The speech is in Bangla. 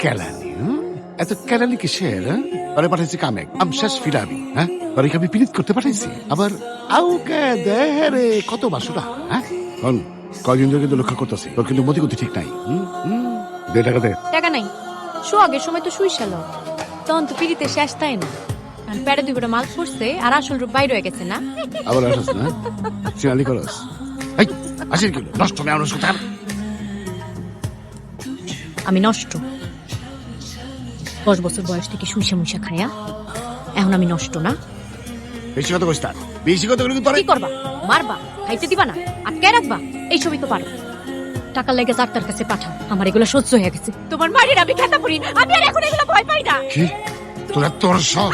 কেলানি এত কেলানি কিসের? পরে পাঠাইছি কামে শেষ ফিরাবি। হ্যাঁ, পরে আমি পিরিত করতে পাঠাইছি। আবার আউকে দেহে রে কত বাসুরা। হ্যাঁ, কয়দিন ধরে কিন্তু লক্ষ্য করতেছি তোর কিন্তু মতি গতি ঠিক নাই। দে টাকা দে। টাকা নাই, সোহাগের সময় তো শুই শাল, তখন তো পিড়িতে শেষ তাই না, প্যাডে দুই গোটা মাল পড়ছে আর আসল রূপ বাইরে হয়ে গেছে না। আবার আসস না সিনালি করস। এই আসির কি নষ্ট নেই আমার কথা। আমি নষ্ট 10 বছর বয়স থেকে শুইসা মুইসা খায়া এখন আমি নষ্ট না। বেশি কথা কইস না, বেশি কথা বলি তোরে কি করবা? মারবা? খাইতে দিবা না? আটকে রাখবা? এই ছবি তো পারো। টাকার লেগে ডাক্তার কাছে পাঠা, আমার এগুলো সহ্য হয়ে গেছে। তোমার মায়ের আমি খেতা পড়ি, আমি আর এখন এগুলো ভয় পাই না। কি তোরা তোর সব